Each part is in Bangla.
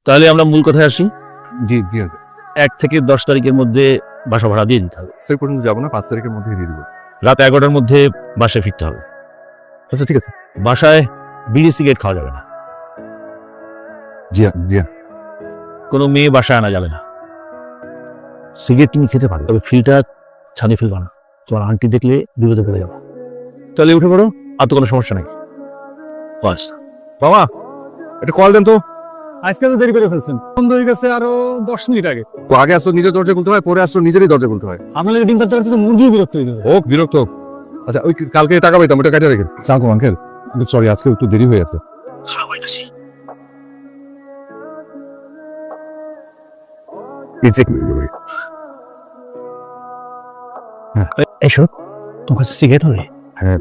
তাহলে আমরা মূল কথায় আসি। জি জি 1 থেকে 10 তারিখের মধ্যে বাসা ভাড়া দিয়ে দিতে হবে। সে পর্যন্ত যাবো না, 5 তারিখের মধ্যে দিয়ে দিব। রাত 11টার মধ্যে বাসায় ফিরতে হবে। আচ্ছা ঠিক আছে। বাসায় বিড়ি সিগারেট খাওয়া যাবে না। জি জি কোনো মেয়ে বাসায় আনা যাবে না। সিগারেট তুমি খেতে পারো, তবে ফিল্টার ছাদে ফেলবা না, তোমার আন্টি দেখলে বিপদে পড়ে যাবে। তাহলে উঠে পড়ো, আর তো কোনো সমস্যা নেই। বাস বাবা একটা কল দেন তো। আজকে তো দেরি করে ফেলছেন, বন্ধ হয়ে গেছে আরো 10 মিনিট আগে। আগে আসতো নিজের দরজা খুলতে হয়, পরে আসতো নিজেরই দরজা খুলতে হয়। আপনাদের ডিম পাত্তা তো মুরগি বিরক্ত হয়ে যাবে। হোক বিরক্ত হোক। আচ্ছা ওই কালকে টাকা পাইতাম, ওটা কাটে রেখে চাকু আঙ্কেল। সরি আজকে একটু দেরি হয়ে আছে। এসো, তোমার কাছে সিগারেট হবে? হ্যাঁ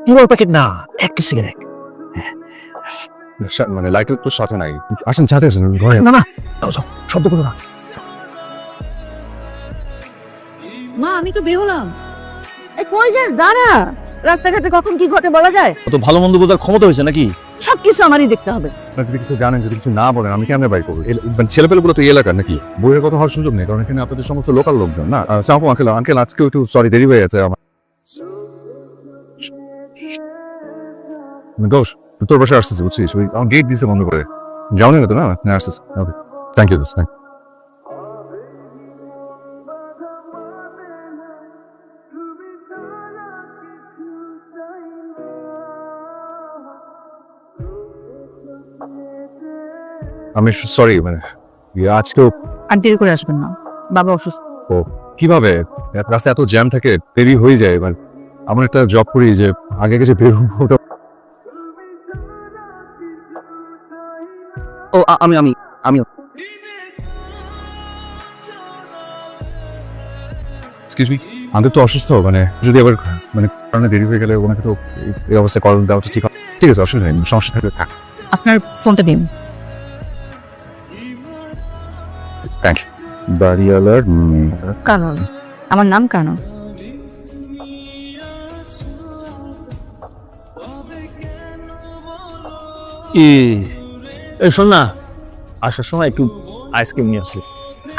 পুরো প্যাকেট না, একটা সিগারেট। মানে লাইটার তো সাথে নাই। আসেন সাথে আসেন ঘরে। না না, শব্দ করো না। মা আমি তো বের হলাম। এই কই যাস? দাঁড়া, রাস্তাঘাটে কখন কি ঘটে বলা যায়? কত ভালো মন্দ বোঝার ক্ষমতা হয়েছে নাকি? সবকিছু আমারই দেখতে হবে। আপনারা যদি কিছু জানেন, যদি কিছু না বলেন আমি কেমনে বাই করবো? মানে ছেলেপেলেগুলো তো এই এলাকার নাকি, বইয়ের কথা হওয়ার সুযোগ নেই, কারণ এখানে আপনাদের সমস্ত লোকাল লোকজন না। চাপো আঙ্কেল, আঙ্কেল আজকে একটু সরি দেরি হয়ে গেছে আমার। দোষ তোর বাসায় আসতেছে বুঝছিস, ওই আমার গেট দিছে বন্ধ করে। যাও না তো না, না আসতেছে। ওকে থ্যাংক ইউ দোস্ত, থ্যাংক। আমি সরি, মানে আজকেও আর দেরি করে আসবেন না, বাবা অসুস্থ। কিভাবে রাস্তায় এত জ্যাম থাকে, দেরি হয়ে যায়। মানে আমার একটা জব করি যে আগে গেছে বেরোবো, ওটা ও আমি আমি আমি এক্সকিউজ মি, আমাদের তো অসুস্থ, মানে যদি আবার মানে কারণে দেরি হয়ে গেলে ওনাকে তো এই অবস্থায় কল দেওয়া ঠিক হবে। ঠিক আছে, অসুবিধা নেই, সমস্যা থাকলে থাক। আপনার ফোনটা দিন। Thank you. বাড়িওয়ালার কানন, আমার নাম কানন। এই শোন না, আসার সময় একটু আইসক্রিম নিয়ে আসি।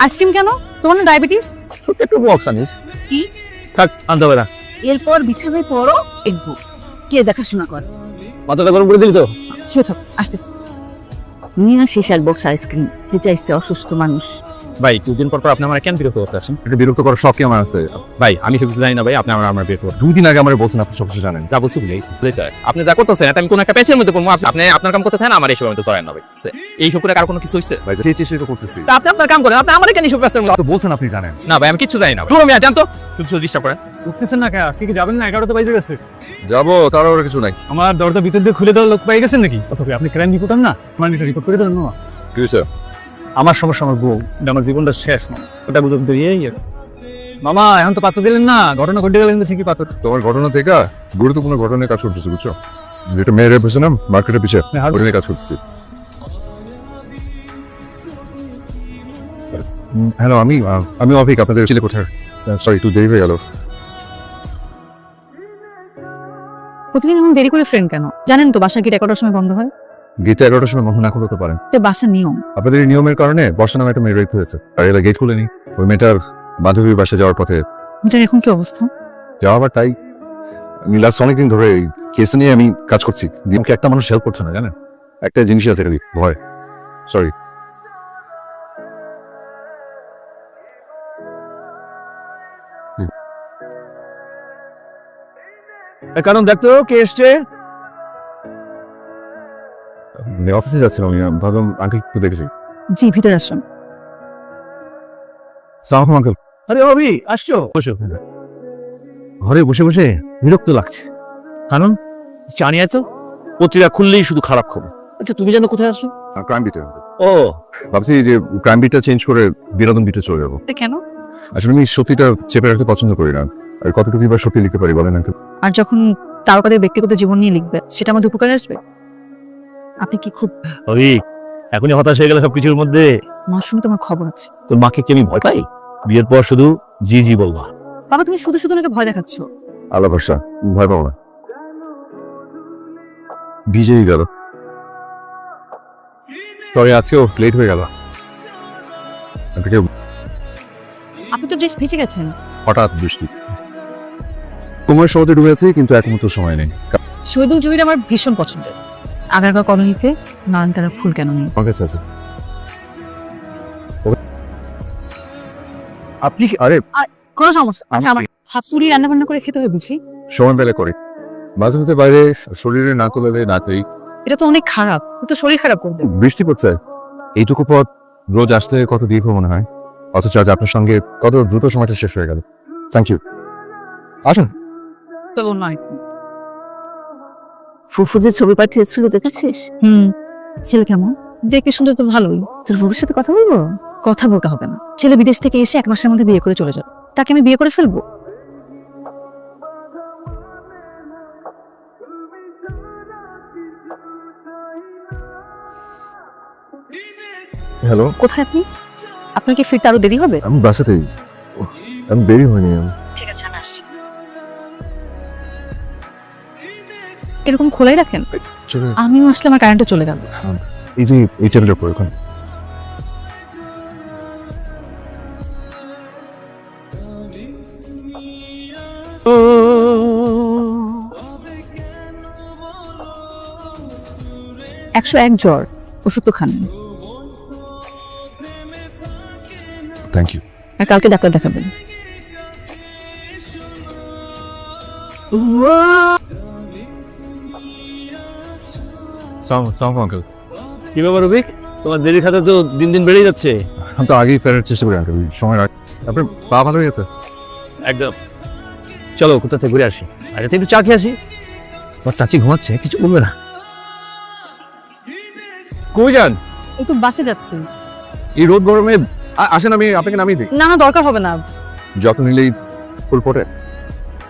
আইসক্রিম কেন? তোমার না ডায়াবেটিস? একটু বক্স আনিস। কি? থাক, আনতে হবে না। এরপর বিছানায় পড়ো, একটু কে দেখাশোনা করে। মাথাটা গরম করে দিলি তো? শুয়ে থাক, আসতেছি। নিয়ে আসিস এক বক্স আইসক্রিম, কে চাইছে অসুস্থ মানুষ। ভাই, 2 দিন পর পর আপনি আমার কেন বিরক্ত করতে আসেন? একটা বিরক্ত করার শখ কি আমার আছে? ভাই, আমি সব কিছু জানি না ভাই, আপনি আমার বিরক্ত করতে 2 দিন আগে আমার বলছেন আপনি সব কিছু জানেন। যা বলছি ভুলে গেছি। আপনি যা করতেছেন এটা আমি কোন একটা প্যাচের মধ্যে পড়বো, আপনি আপনার কাম করতে থাকেন, আমার এইসব আমি তো জয়েন না ভাই। এইসব করে কার কোনো কিছু হইছে? ভাই চেয়ে চেয়ে তো করতেছি। তা আপনি আপনার কাম করেন, আপনি আমার কেন এইসব ব্যস্তের মধ্যে? তো বলছেন আপনি জানেন। না ভাই, আমি কিচ্ছু জানি না। পুরো মিয়া জানতো, শুধু শুধু ডিস্টার্ব করেন। উঠতেছেন না কেন? আজকে কি যাবেন না? 11টা বাজে গেছে। যাবো, তার আর কিছু নাই। আমার দরজা ভিতর দিয়ে খুলে দেওয়ার লোক পাই গেছেন নাকি? অথবা আপনি ক্রাইম রিপোর্টার না? আমার এটা রিপোর্ট করে দেন না। কি হয়েছে? আমার সমস্যা আমার বউ, এটা আমার জীবনটা শেষ। ওটা বুঝতে দিয়ে মামা এখন তো পাত্তা দিলেন না, ঘটনা ঘটে গেলে কিন্তু ঠিকই পাত্তা। তোমার ঘটনা থেকে গুরুত্বপূর্ণ ঘটনায় কাজ করতেছি বুঝছো। যেটা মেয়ের পেছে না মার্কেটের পিছিয়ে, ওটা নিয়ে কাজ করতেছি। হ্যালো, আমি অভিক, আপনাদের ছেলে কোথায়? সরি একটু দেরি হয়ে গেল। প্রতিদিন এমন দেরি করে ফ্রেন্ড কেন? জানেন তো বাসা গেট 11টার সময় বন্ধ হয়। গেটে 11টার সময় বন্ধ না করতে পারেন। এটা বাসার নিয়ম। আপনাদের এই নিয়মের কারণে বর্ষা নামে একটা মেয়ে রেপ হয়েছে, আর এরা গেট খুলেনি। ওই মেয়েটার বান্ধবীর বাসে যাওয়ার পথে এটার এখন কি অবস্থা? যাওয়া আবার তাই। আমি লাস্ট অনেকদিন ধরে এই কেস নিয়ে আমি কাজ করছি। দিনকে একটা মানুষ হেল্প করছে না, জানেন? একটা জিনিস আছে খালি ভয়। সরি। কারণ দেখতো কে এসছে। অফিসে যাচ্ছিলাম, আমি ভাবলাম আঙ্কেল একটু দেখেছি। জি, ভিতরে আসুন। সালাম আঙ্কেল। আরে অভি, আসছো? বসো। ঘরে বসে বসে বিরক্ত লাগছে। কারণ জানি এত পত্রিকা খুললেই শুধু খারাপ খবর। আচ্ছা, তুমি জানো কোথায় আসো? ক্রাইম বিটে। ও, ভাবছি যে ক্রাইম বিটটা চেঞ্জ করে বিনোদন বিটে চলে যাবো। এটা কেন? আসলে আমি সত্যিটা চেপে রাখতে পছন্দ করি না। আর কতটুকু এবার সত্যি লিখতে পারি বলেন আঙ্কেল? আর যখন তারকাদের ব্যক্তিগত জীবন নিয়ে লিখবে, সেটা আমাদের উপকারে আসবে। আপনি কি খুব অভি, এখনই হতাশ হয়ে গেল সবকিছুর মধ্যে? মার সঙ্গে তোমার খবর আছে। তোর মাকে কি আমি ভয় পাই? বিয়ের পর শুধু জি জি বলবা। বাবা, তুমি শুধু শুধু ওনাকে ভয় দেখাচ্ছ। আল্লাহ ভরসা, ভয় পাবো না। ভিজেই গেল। সরি আজকেও লেট হয়ে গেল। আপনাকে আপনি তো ড্রেস ভিজে গেছেন। হঠাৎ বৃষ্টি, সময়ের সময় ডুবে আছি, কিন্তু এখন তো সময় নেই। শহীদুল জহির আমার ভীষণ পছন্দের। আগারগাঁও কলোনিতে নয়নতারা ফুল কেন নেই? আমার কাছে আছে। আপনি কি আরে কোনো সমস্যা আচ্ছা, আমার হাতুড়ি রান্না বান্না করে খেতে হয় বুঝি? সময় পেলে করি, মাঝে মাঝে বাইরে শরীরে না করলে না করি। এটা তো অনেক খারাপ, ও তো শরীর খারাপ করবে। বৃষ্টি পড়ছে, এইটুকু পথ রোজ আসতে কত দীর্ঘ মনে হয়, অথচ আজ আপনার সঙ্গে কত দ্রুত সময়টা শেষ হয়ে গেল। Thank you. আসুন। তো নয়। ফুফু যে ছবি পাঠিয়েছিল দেখেছিস? ছেলে কেমন? দেখতে সুন্দর তো ভালোই। তোর ফুফুর সাথে কথা বলবো? কথা বলতে হবে না, ছেলে বিদেশ থেকে এসে 1 মাসের মধ্যে বিয়ে করে চলে যাবে, তাকে আমি বিয়ে করে ফেলবো। হ্যালো, কোথায় আপনি? আপনার কি ফিরতে আরো দেরি হবে? আমি বাসাতেই, আমি দেরি হয়নি। ঠিক আছে, আমি আসছি। এরকম খোলাই রাখেন? আমিও আসলে আমার কারেন্টও চলে গেল। এই যে এই টেবিলের উপর এখন একশো এক জ্বর, ওষুধ তো খান। Thank you. আর কালকে ডাক্তার দেখাবেন। আঙ্কেল, কি ব্যাপার রবিক, তোমার দেরি খাতে তো দিন দিন বেড়েই যাচ্ছে। আমি তো আগেই ফেরার চেষ্টা করি আঙ্কেল, সময় রাখ। আপনার পা ভালো হয়ে গেছে? একদম। চলো কোথা থেকে ঘুরে আসি, আগে তো একটু চা খেয়ে আসি। তোমার চাচি ঘুমাচ্ছে, কিছু বলবে না। কই যান? এই তো বাসে যাচ্ছি। এই রোদ গরমে আসেন, আমি আপনাকে নামিয়ে দিই। না না, দরকার হবে না। যত নিলেই ফুল ফোটে।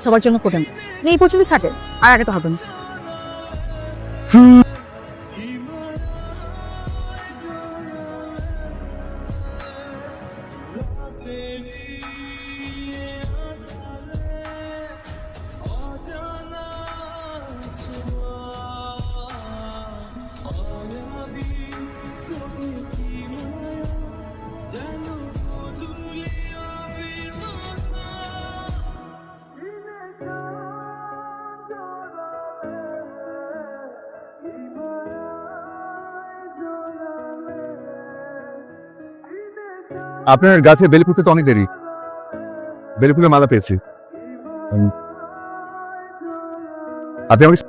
সবার জন্য কোটেন এই পর্যন্ত থাকে, আর আগে তো হবে না। আপনার গাছে বেলি ফুটতে তো অনেক দেরি। বেলি ফুলের মালা পেয়েছি। আপনি আমাকে